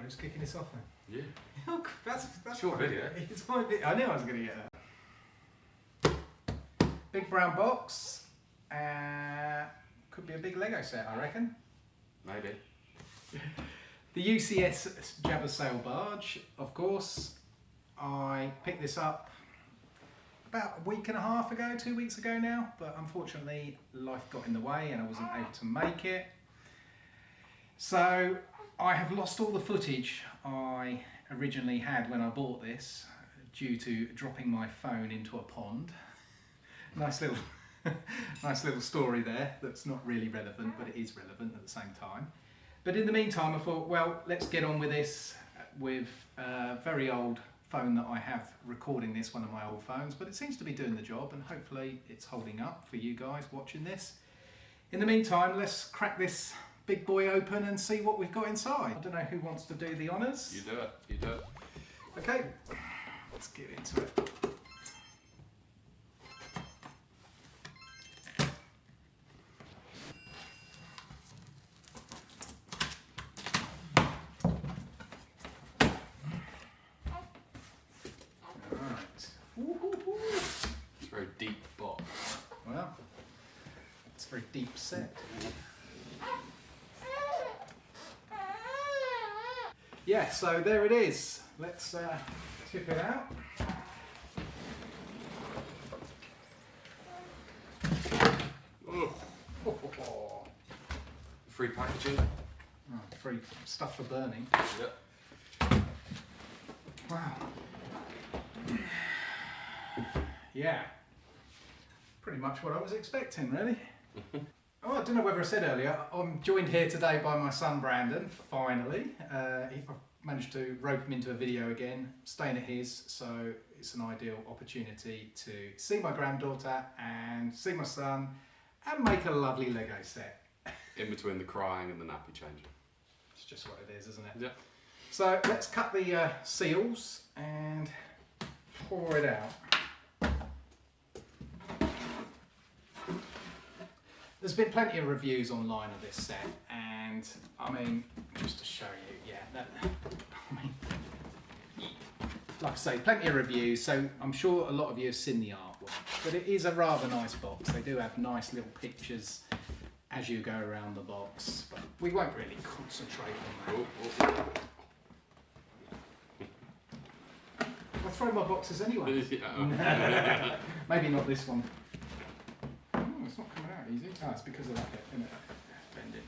who's kicking this off then? Yeah. Look, that's short video. It's my video. I knew I was going to get that. Big brown box. Could be a big Lego set, I reckon. Maybe. The UCS Jabba Sail Barge, of course. I picked this up about a week and a half ago, 2 weeks ago now, but unfortunately life got in the way and I wasn't able to make it. So I have lost all the footage I originally had when I bought this due to dropping my phone into a pond. Nice little nice little story there that's not really relevant, but it is relevant at the same time. But in the meantime I thought, well, let's get on with this with a very old phone that I have recording this, one of my old phones, but it seems to be doing the job and hopefully it's holding up for you guys watching this. In the meantime, let's crack this big boy open and see what we've got inside. I don't know who wants to do the honours. You do it, you do it. Okay, let's get into it. It's a very deep box. Well, it's a very deep set. Yeah, so there it is. Let's tip it out. Oh. Free packaging. Oh, free stuff for burning. Yep. Wow. Yeah, pretty much what I was expecting, really. Oh, I don't know whether I said earlier, I'm joined here today by my son Brandon, finally. I've managed to rope him into a video again, staying at his, so it's an ideal opportunity to see my granddaughter and see my son and make a lovely Lego set. In between the crying and the nappy changing. It's just what it is, isn't it? Yeah. So let's cut the seals and pour it out. There's been plenty of reviews online of this set, and I mean, just to show you, yeah, I mean, like I say, plenty of reviews, so I'm sure a lot of you have seen the artwork, but it is a rather nice box. They do have nice little pictures as you go around the box, but we won't really concentrate on that. I throw my boxes anyway. Maybe not this one. Oh, it's not coming out easy. Oh, it's because of that bit, isn't it? Bend it.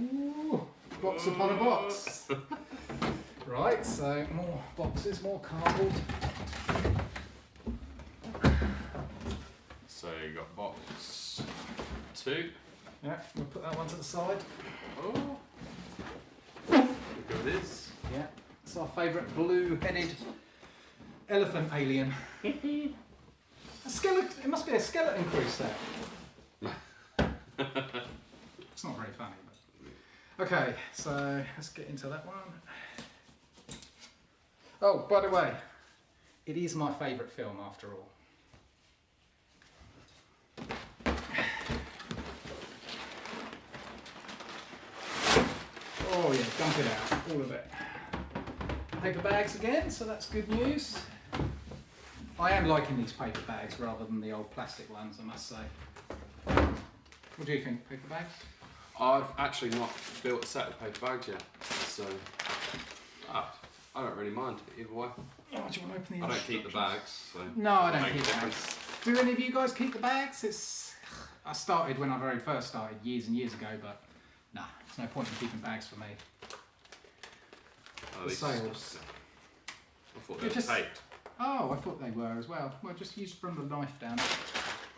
Ooh, box upon a box. Right, so more boxes, more cardboard. So you got box 2. Yeah, we'll put that one to the side. Oh, look at this. Yeah, it's our favourite blue-headed elephant alien. A skeleton. It must be a skeleton crew set. It's not very funny, but okay. So let's get into that one. Oh, by the way, it is my favourite film after all. Oh yeah, dump it out, all of it. Paper bags again, so that's good news. I am liking these paper bags rather than the old plastic ones, I must say. What do you think, paper bags? I've actually not built a set of paper bags yet, so I don't really mind either way. Oh, do you want to open the I don't keep the bags, so no, I don't keep the bags. Do any of you guys keep the bags? I started when I very first started, years and years ago, but nah, there's no point in keeping bags for me. The sails. I thought they were taped. Oh, I thought they were as well. Well, just use from the knife down.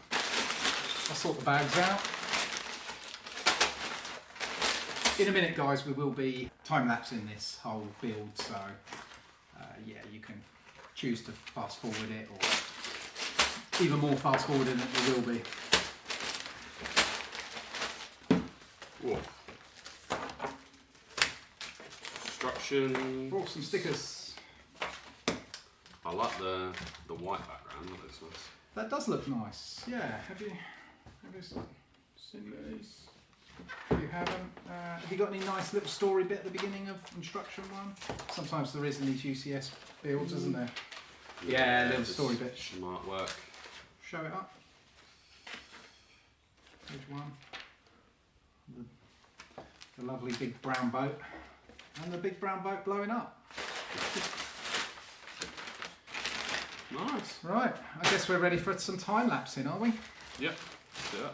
I'll sort the bags out. In a minute, guys, we will be time-lapsing this whole build, so yeah, you can choose to fast-forward it, or even more fast-forwarding than it will be. Whoa. Instruction. Oh, some stickers. I like the white background, that looks nice. That does look nice, yeah. Have you seen these? Pretty haven't. Have you got any nice little story bit at the beginning of instruction one? Sometimes there is in these UCS builds, isn't there? Yeah, little story bit. Smart work. Show it up. Page 1. The lovely big brown boat. And the big brown boat blowing up. Nice. Right, I guess we're ready for some time lapsing, are we? Yep, let's do it.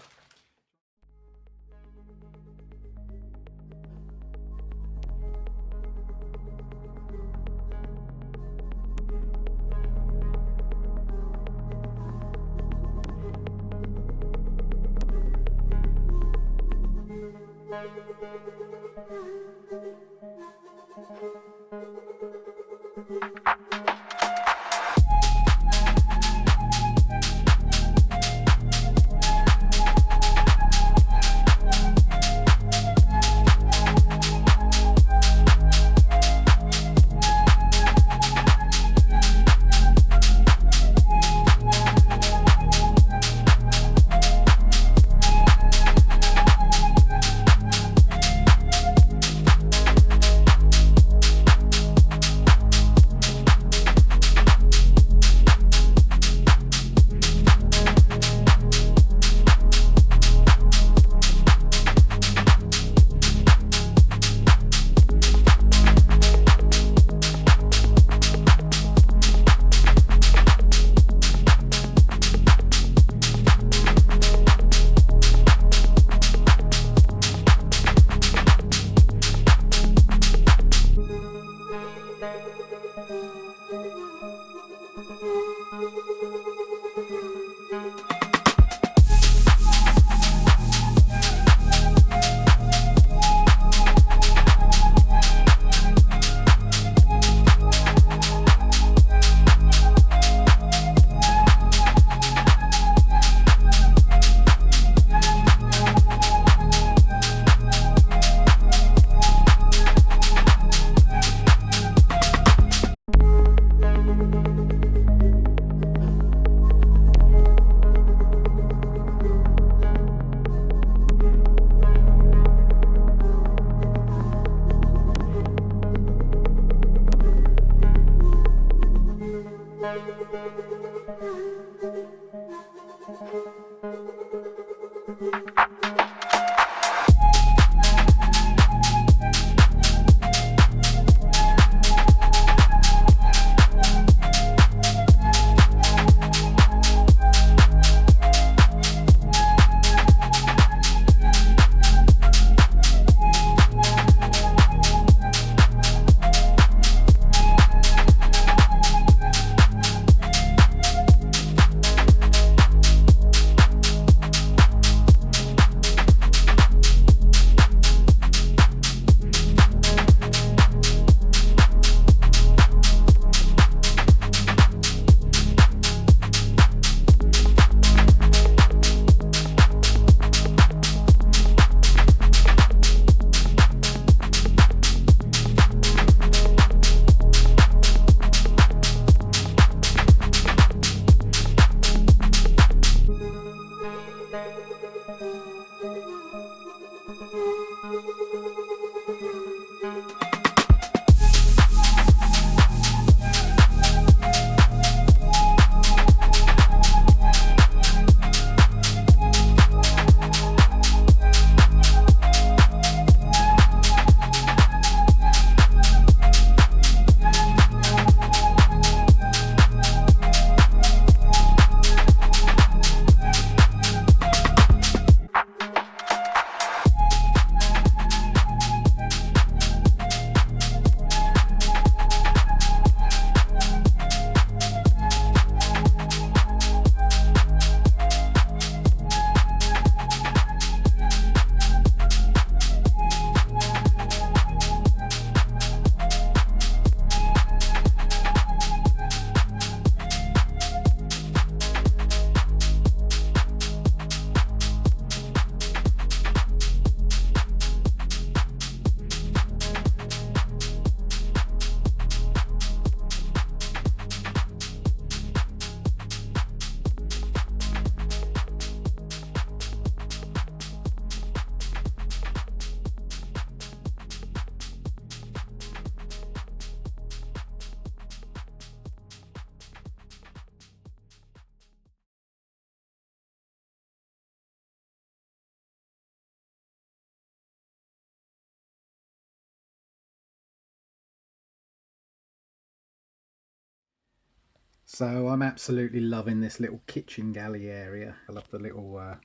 So I'm absolutely loving this little kitchen galley area. I love the little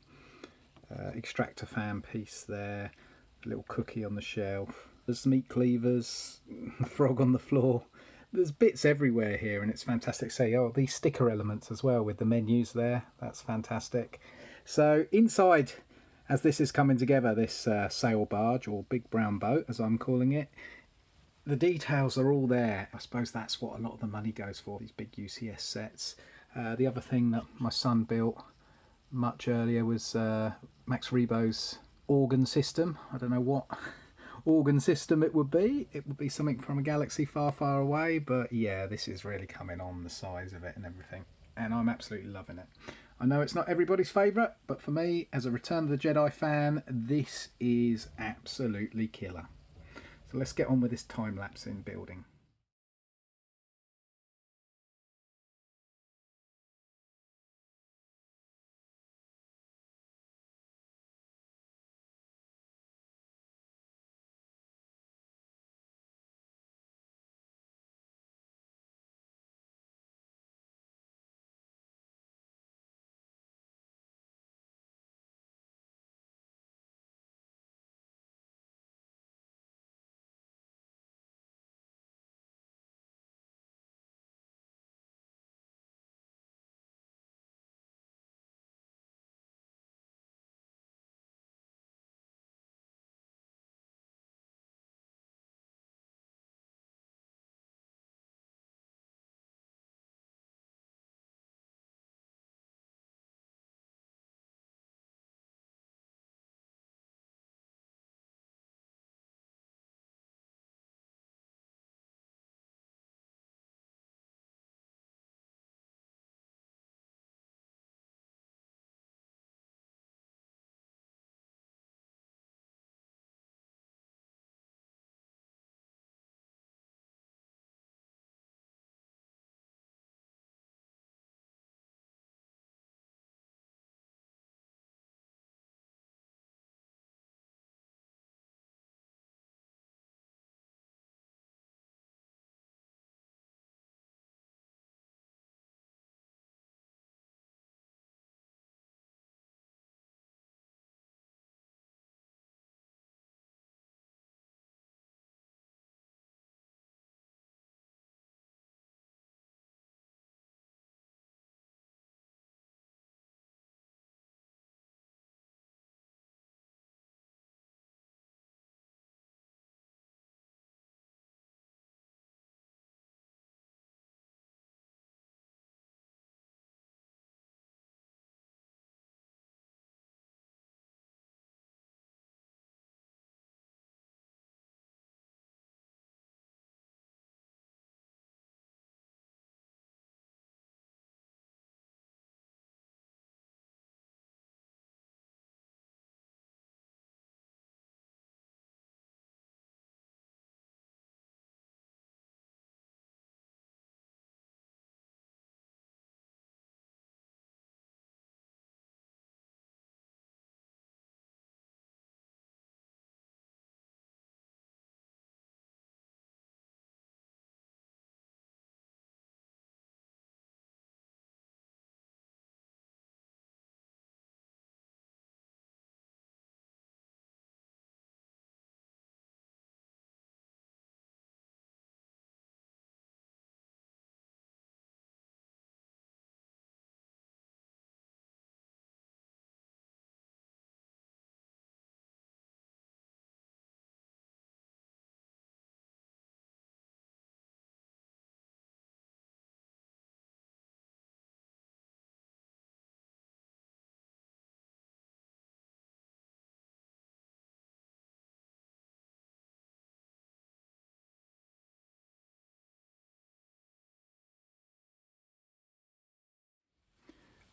extractor fan piece there, a little cookie on the shelf. There's meat cleavers, frog on the floor. There's bits everywhere here and it's fantastic. So, oh, these sticker elements as well with the menus there. That's fantastic. So inside, as this is coming together, this sail barge, or big brown boat as I'm calling it, the details are all there. I suppose that's what a lot of the money goes for, these big UCS sets. The other thing that my son built much earlier was Max Rebo's organ system. I don't know what organ system it would be. It would be something from a galaxy far, far away, but yeah, this is really coming on, the size of it and everything, and I'm absolutely loving it. I know it's not everybody's favourite, but for me, as a Return of the Jedi fan, this is absolutely killer. So let's get on with this time lapse in building.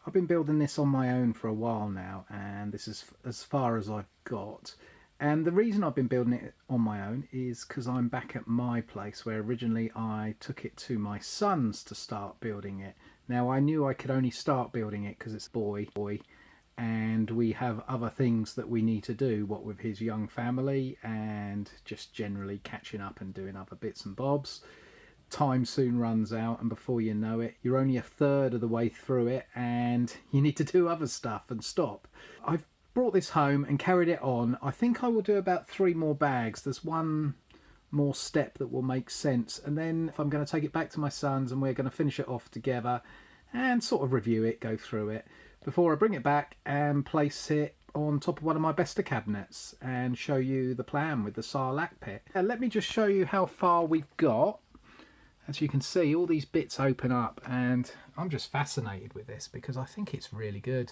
I've been building this on my own for a while now, and this is as far as I've got. And the reason I've been building it on my own is because I'm back at my place where originally I took it to my sons to start building it. Now I knew I could only start building it because it's boy, and we have other things that we need to do, what with his young family and just generally catching up and doing other bits and bobs. time soon runs out, and before you know it, you're only a third of the way through it and you need to do other stuff and stop. I've brought this home and carried it on. I think I will do about 3 more bags. There's one more step that will make sense, and then if I'm going to take it back to my sons and we're going to finish it off together and sort of review it, go through it, before I bring it back and place it on top of one of my Besta cabinets and show you the plan with the Sarlaac pit. Let me just show you how far we've got. As you can see, all these bits open up, and I'm just fascinated with this because I think it's really good.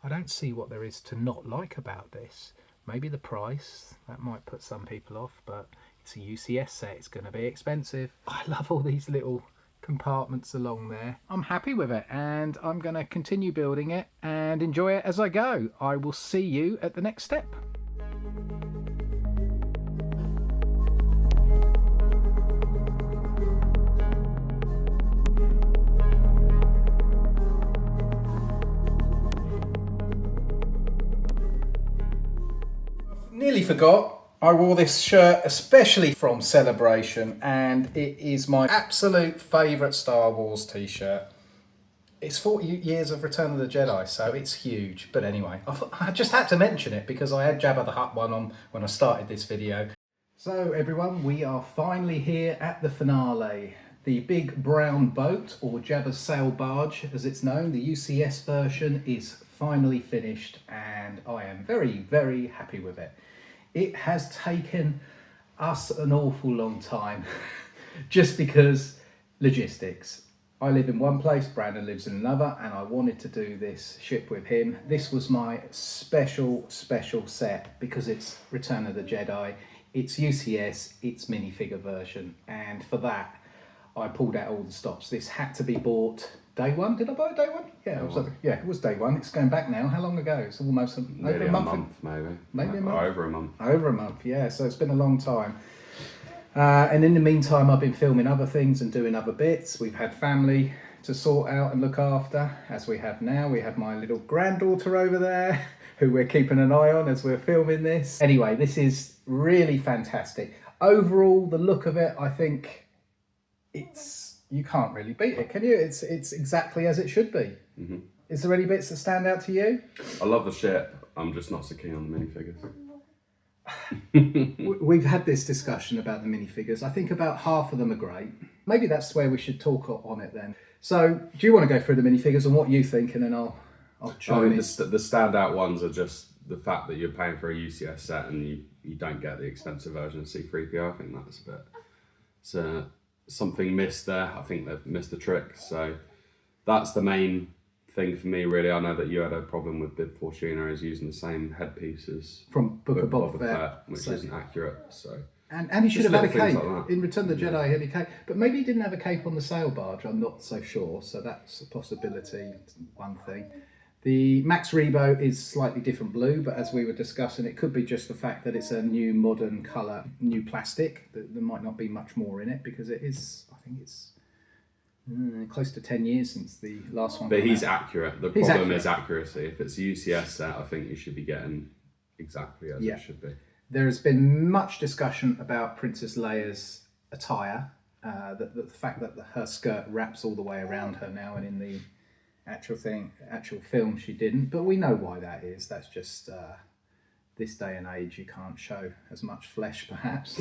I don't see what there is to not like about this. Maybe the price, that might put some people off, but it's a UCS set, it's going to be expensive. I love all these little compartments along there. I'm happy with it, and I'm going to continue building it and enjoy it as I go. I will see you at the next step. Nearly forgot, I wore this shirt especially from Celebration, and it is my absolute favourite Star Wars t-shirt. It's 40 years of Return of the Jedi, so it's huge. But anyway, I just had to mention it because I had Jabba the Hutt one on when I started this video. So everyone, we are finally here at the finale. The big brown boat, or Jabba's Sail Barge as it's known, the UCS version, is finally finished, and I am very, very happy with it. It has taken us an awful long time just because logistics. I live in one place, Brandon lives in another, and I wanted to do this ship with him. This was my special set because it's Return of the Jedi, it's UCS, it's minifigure version, and for that I pulled out all the stops. This had to be bought day one. Did I buy it day one? Yeah, it was day one. It's going back now. How long ago? It's almost over a month. Maybe a month. Over a month. Over a month, yeah. So it's been a long time. And in the meantime, I've been filming other things and doing other bits. We've had family to sort out and look after, as we have now. We have my little granddaughter over there, who we're keeping an eye on as we're filming this. Anyway, this is really fantastic. Overall, the look of it, I think you can't really beat it, can you? It's exactly as it should be. Mm-hmm. Is there any bits that stand out to you? I love the ship. I'm just not so keen on the minifigures. We've had this discussion about the minifigures. I think about half of them are great. Maybe that's where we should talk on it then. So, do you want to go through the minifigures and what you think, and then I'll chime in? The standout ones are just the fact that you're paying for a UCS set and you don't get the expensive version of C-3PO. I think that's a bit... So, something missed there. I think they've missed the trick. So that's the main thing for me, really. I know that you had a problem with Bib Fortuna is using the same headpiece as from Book of Boba Fett, which isn't accurate. So and he should have had a cape in Return of the Jedi. He had a cape, but maybe he didn't have a cape on the Sail Barge. I'm not so sure. So that's a possibility. One thing. The Max Rebo is slightly different blue, but as we were discussing, it could be just the fact that it's a new modern colour, new plastic. There might not be much more in it because it is, I think it's close to 10 years since the last one. But he's accurate. The problem is accuracy. If it's a UCS set, I think you should be getting exactly as it should be. There has been much discussion about Princess Leia's attire, the fact that her skirt wraps all the way around her now, and in the actual film she didn't, but we know why that is. That's just this day and age, you can't show as much flesh perhaps.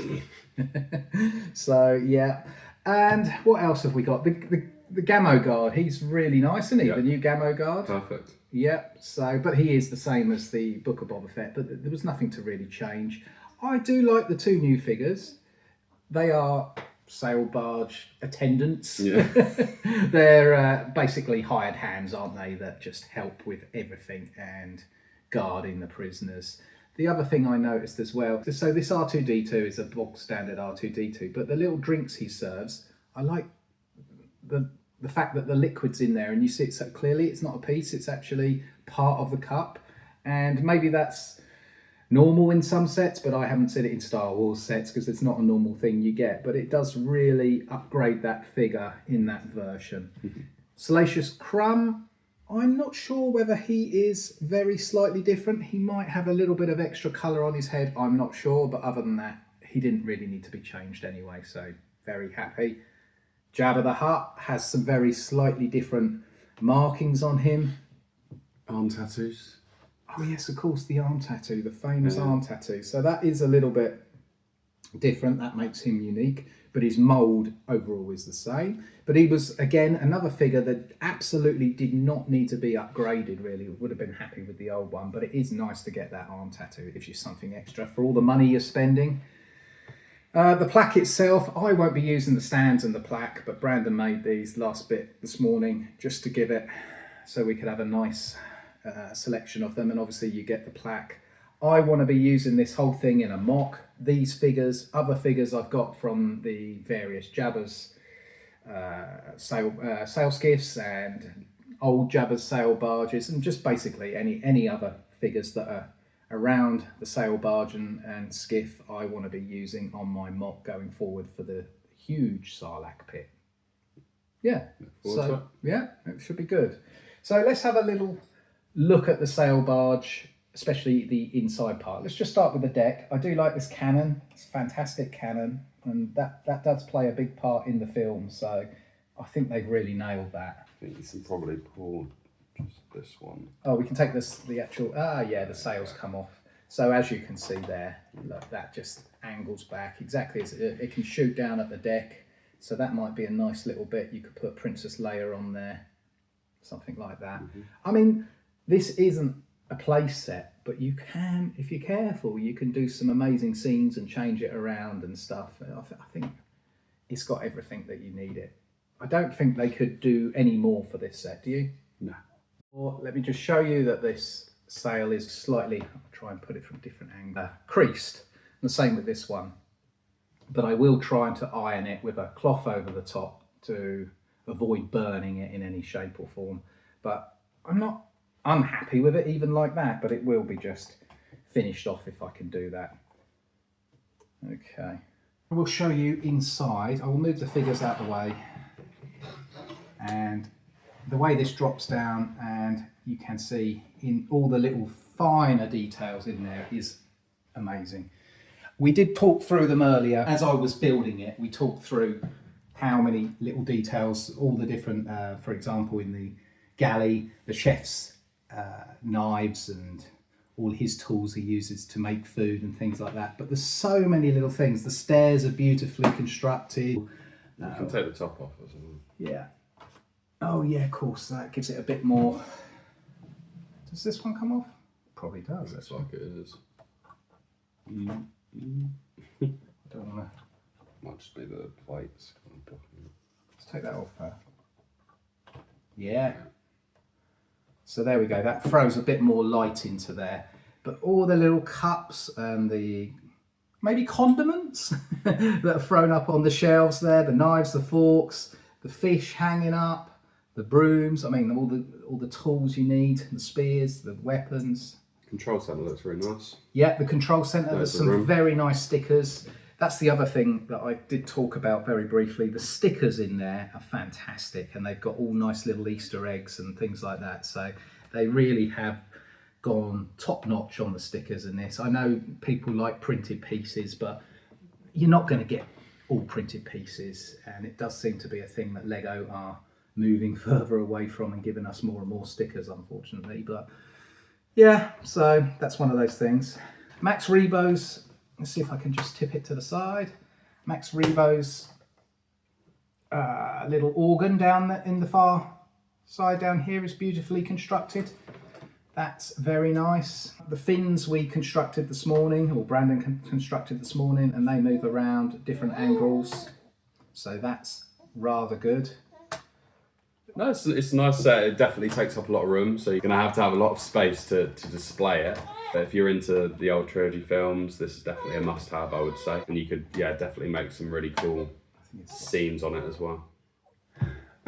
So yeah, and what else have we got? The Gamo Guard, he's really nice, isn't he? The new Gamo Guard, perfect. Yeah, so but he is the same as the Book of Boba Fett, but there was nothing to really change. I do like the 2 new figures. They are Sail Barge attendants. Yeah. They're basically hired hands, aren't they, that just help with everything and guarding the prisoners. The other thing I noticed as well, so this R2-D2 is a bog standard R2-D2, but the little drinks he serves, I like the fact that the liquid's in there and you see it so clearly. It's not a piece, it's actually part of the cup, and maybe that's normal in some sets, but I haven't seen it in Star Wars sets because it's not a normal thing you get, but it does really upgrade that figure in that version. Mm-hmm. Salacious Crumb, I'm not sure whether he is very slightly different. He might have a little bit of extra colour on his head, I'm not sure, but other than that, he didn't really need to be changed anyway, so very happy. Jabba the Hutt has some very slightly different markings on him. Arm tattoos. Oh yes, of course, the arm tattoo, the famous arm tattoo. So that is a little bit different. That makes him unique, but his mould overall is the same. But he was, again, another figure that absolutely did not need to be upgraded, really. Would have been happy with the old one, but it is nice to get that arm tattoo. It gives you something extra for all the money you're spending. The plaque itself, I won't be using the stands and the plaque, but Brandon made these last bit this morning just to give it, so we could have a nice selection of them, and obviously you get the plaque. I want to be using this whole thing in a mock. These figures, other figures I've got from the various Jabbas, sail skiffs and old Jabba's sail barges, and just basically any other figures that are around the sail barge and skiff I want to be using on my mock going forward for the huge Sarlaac pit. Yeah, so yeah, it should be good. So let's have a little look at the sail barge, especially the inside part. Let's just start with the deck. I do like this cannon. It's a fantastic cannon, and that does play a big part in the film, so I think they've really nailed that. I think you can probably pull just this one. Oh, we can take the actual, yeah, the sails come off. So as you can see there, look, that just angles back exactly as it can shoot down at the deck. So that might be a nice little bit. You could put Princess Leia on there, something like that. I mean, this isn't a place set, but you can, if you're careful, you can do some amazing scenes and change it around and stuff. I think it's got everything that you need it. I don't think they could do any more for this set, do you? No. Or let me just show you that this sail is slightly, I'll try and put it from a different angle, creased. And the same with this one. But I will try to iron it with a cloth over the top to avoid burning it in any shape or form. But I'm not unhappy with it even like that, but it will be just finished off if I can do that. Okay. I will show you inside. I will move the figures out of the way. And the way this drops down, and you can see in all the little finer details in there, is amazing. We did talk through them earlier. As I was building it, we talked through how many little details, all the different, for example, in the galley, the chef's knives and all his tools he uses to make food and things like that. But there's so many little things. The stairs are beautifully constructed. You can take the top off as well. Yeah. Oh yeah, of course, that gives it a bit more. Does this one come off? Probably does. Looks like it is. I don't want to. Might just be the plates. Let's take that off there. Yeah. So there we go. That throws a bit more light into there. But all the little cups and the maybe condiments that are thrown up on the shelves there, the knives, the forks, the fish hanging up, the brooms, I mean all the tools you need, the spears, the weapons. Control centre looks really nice. Yeah, the control centre, there's some room. very nice stickers. That's the other thing that I did talk about very briefly. The stickers in there are fantastic, and they've got all nice little Easter eggs and things like that. So they really have gone top notch on the stickers in this. I know people like printed pieces, but you're not going to get all printed pieces, and it does seem to be a thing that Lego are moving further away from and giving us more and more stickers, unfortunately. But yeah, so that's one of those things. Max Rebo's, let's see if I can just tip it to the side. Max Rebo's little organ down in the far side down here is beautifully constructed. That's very nice. The fins we constructed this morning, or Brandon constructed this morning, and they move around at different angles. So that's rather good. No, it's a nice set. It definitely takes up a lot of room, so you're going to have a lot of space to display it. But if you're into the old trilogy films, this is definitely a must-have, I would say. And you could, yeah, definitely make some really cool scenes on it as well.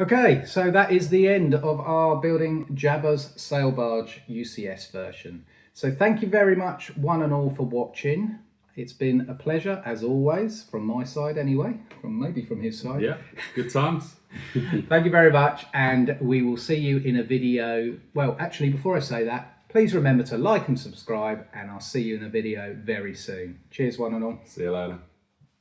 Okay, so that is the end of our building Jabba's Sail Barge UCS version. So thank you very much, one and all, for watching. It's been a pleasure, as always, from my side anyway, maybe from his side. Yeah, good times. Thank you very much, and we will see you in a video. Well, actually, before I say that, please remember to like and subscribe, and I'll see you in a video very soon. Cheers, one and all. See you later.